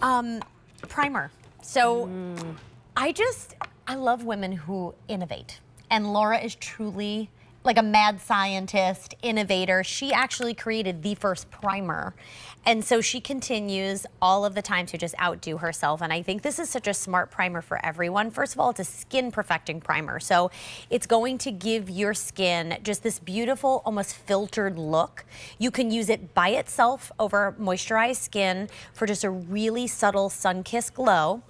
Primer. So I love women who innovate. And Laura is truly like a mad scientist, innovator. She actually created the first primer. And so she continues all of the time to just outdo herself. And I think this is such a smart primer for everyone. First of all, it's a skin perfecting primer. So it's going to give your skin just this beautiful, almost filtered look. You can use it by itself over moisturized skin for just a really subtle sun-kissed glow.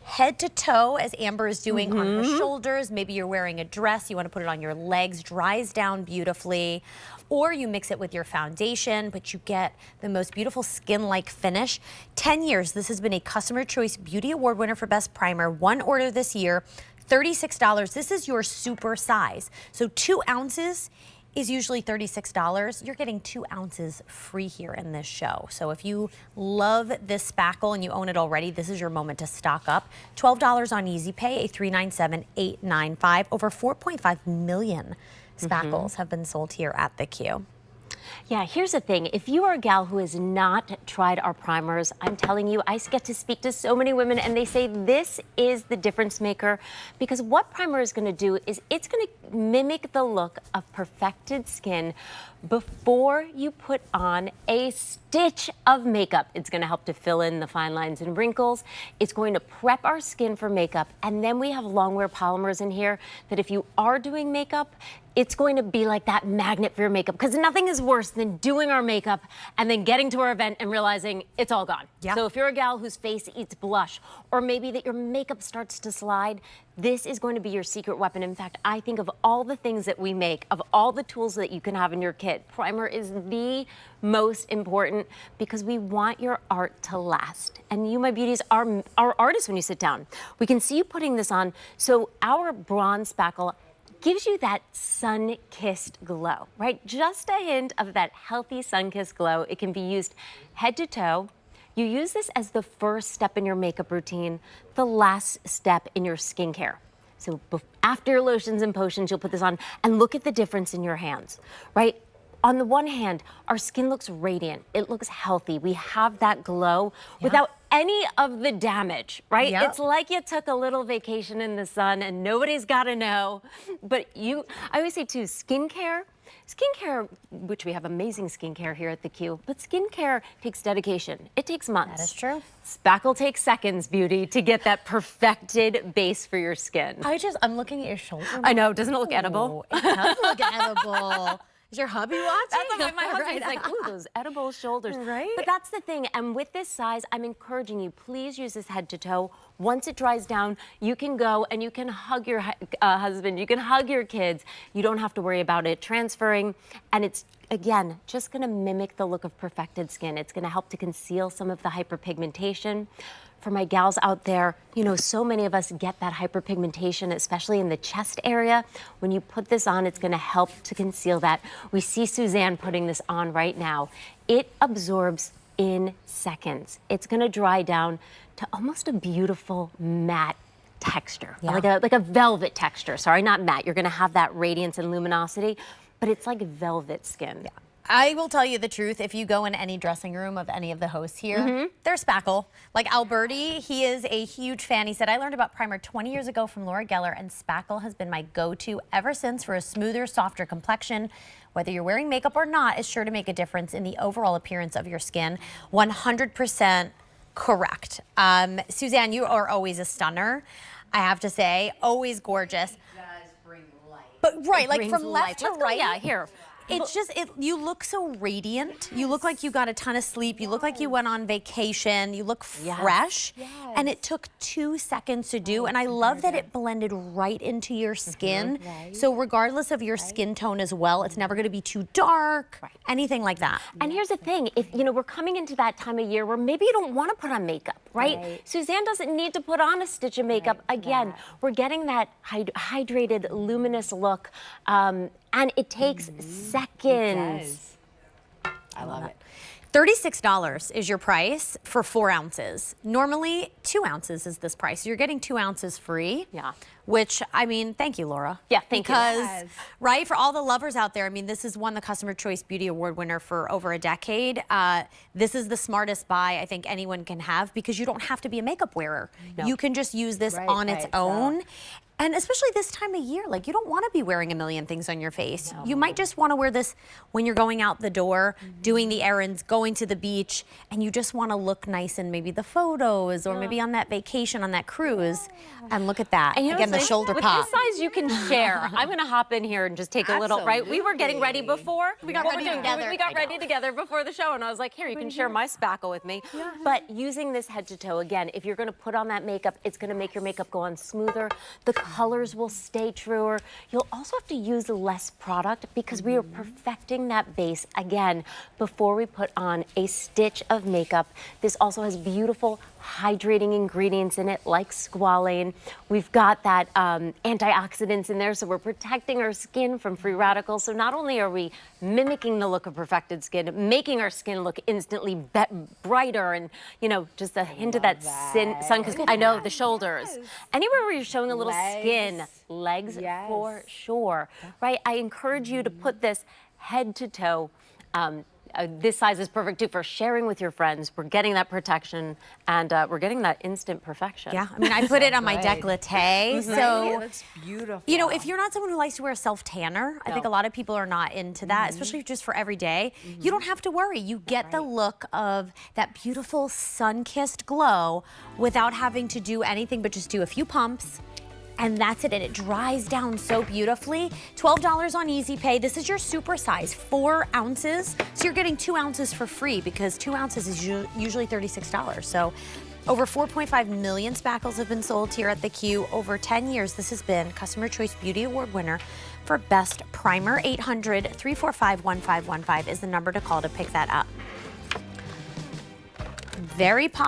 Head to toe, as Amber is doing on her shoulders. Maybe you're wearing a dress, you want to put it on your legs, dries down beautifully. Or you mix it with your foundation, but you get the most beautiful skin-like finish. 10 years, this has been a Customer Choice Beauty Award winner for Best Primer. One order this year, $36. This is your super size. So 2 ounces is usually $36. You're getting 2 ounces free here in this show. So if you love this spackle and you own it already, this is your moment to stock up. $12 on Easy Pay, a $397,895. Over 4.5 million spackles have been sold here at the Q. Yeah, here's the thing. If you are a gal who has not tried our primers, I'm telling you, I get to speak to so many women and they say this is the difference maker, because what primer is going to do is it's going to mimic the look of perfected skin before you put on a stitch of makeup. It's going to help to fill in the fine lines and wrinkles. It's going to prep our skin for makeup. And then we have long wear polymers in here that if you are doing makeup, it's going to be like that magnet for your makeup, because nothing is worse than doing our makeup and then getting to our event and realizing it's all gone. Yep. So if you're a gal whose face eats blush, or maybe that your makeup starts to slide, this is going to be your secret weapon. In fact, I think of all the things that we make, of all the tools that you can have in your kit, primer is the most important, because we want your art to last. And you, my beauties, are artists when you sit down. We can see you putting this on. So our bronze spackle gives you that sun-kissed glow, right? Just a hint of that healthy sun-kissed glow. It can be used head to toe. You use this as the first step in your makeup routine, the last step in your skincare. So after your lotions and potions, you'll put this on and look at the difference in your hands, right? On the one hand, our skin looks radiant. It looks healthy. We have that glow without any of the damage, right? Yep. It's like you took a little vacation in the sun and nobody's got to know. But I always say too, skincare, which we have amazing skincare here at the Q, but skincare takes dedication. It takes months. That is true. Spackle takes seconds, beauty, to get that perfected base for your skin. I'm looking at your shoulder. I know, doesn't it look edible? It does look edible. Is your hubby watching? That's my husband's like, ooh, those edible shoulders. Right? But that's the thing. And with this size, I'm encouraging you, please use this head to toe. Once it dries down, you can go and you can hug your husband. You can hug your kids. You don't have to worry about it transferring. And it's, again, just going to mimic the look of perfected skin. It's going to help to conceal some of the hyperpigmentation. For my gals out there, you know, so many of us get that hyperpigmentation, especially in the chest area. When you put this on, it's going to help to conceal that. We see Suzanne putting this on right now. It absorbs in seconds. It's going to dry down to almost a beautiful matte texture, like a velvet texture. Sorry, not matte. You're going to have that radiance and luminosity, but it's like velvet skin. Yeah. I will tell you the truth. If you go in any dressing room of any of the hosts here, they're spackle. Like Alberti, he is a huge fan. He said, I learned about primer 20 years ago from Laura Geller, and spackle has been my go-to ever since for a smoother, softer complexion. Whether you're wearing makeup or not, it's sure to make a difference in the overall appearance of your skin. 100% correct. Suzanne, you are always a stunner, I have to say. Always gorgeous. It does bring light. But right, like from left to right. Yeah, here. It's just, you look so radiant. You look like you got a ton of sleep. You look like you went on vacation. You look fresh. And it took 2 seconds to do. And I love that it blended right into your skin. So regardless of your skin tone as well, it's never gonna be too dark, anything like that. And here's the thing, if you know, we're coming into that time of year where maybe you don't wanna put on makeup, right? Suzanne doesn't need to put on a stitch of makeup. Again, we're getting that hydrated, luminous look. And it takes seconds. I love it. $36 is your price for 4 ounces. Normally, 2 ounces is this price. You're getting 2 ounces free. Yeah. Which, I mean, thank you, Laura. Yeah, thank you. Because, right, for all the lovers out there, I mean, this is won the Customer Choice Beauty Award winner for over a decade. This is the smartest buy I think anyone can have because you don't have to be a makeup wearer. No. You can just use this on its own. And especially this time of year, like you don't want to be wearing a million things on your face. No. You might just want to wear this when you're going out the door, doing the errands, going to the beach, and you just want to look nice in maybe the photos or maybe on that vacation, on that cruise. And look at that. And again, the shoulder pop. With this size, you can share. I'm going to hop in here and just take a little, right? We were getting ready before. We got ready together. We got ready together before the show, and I was like, here, you can share my spackle with me. Yeah. But using this head to toe, again, if you're going to put on that makeup, it's going to make your makeup go on smoother. The colors will stay truer. You'll also have to use less product because we are perfecting that base again before we put on a stitch of makeup. This also has beautiful hydrating ingredients in it like squalane. We've got that antioxidants in there, so we're protecting our skin from free radicals. So not only are we mimicking the look of perfected skin, making our skin look instantly brighter and, you know, just a hint of that sun, because I know the shoulders. Anywhere where you're showing a little skin, legs for sure, right? I encourage you to put this head to toe. This size is perfect too for sharing with your friends. We're getting that protection and we're getting that instant perfection. Yeah, I mean, I put it on my décolleté, so That's beautiful. you know, if you're not someone who likes to wear a self-tanner, I think a lot of people are not into that, especially just for every day. You don't have to worry. You get the look of that beautiful sun-kissed glow without having to do anything but just do a few pumps. And that's it, and it dries down so beautifully. $12 on Easy Pay. This is your super size, 4 ounces. So you're getting 2 ounces for free because 2 ounces is usually $36. So over 4.5 million spackles have been sold here at the Q. Over 10 years, this has been Customer Choice Beauty Award winner for Best Primer. 800-345-1515 is the number to call to pick that up. Very popular.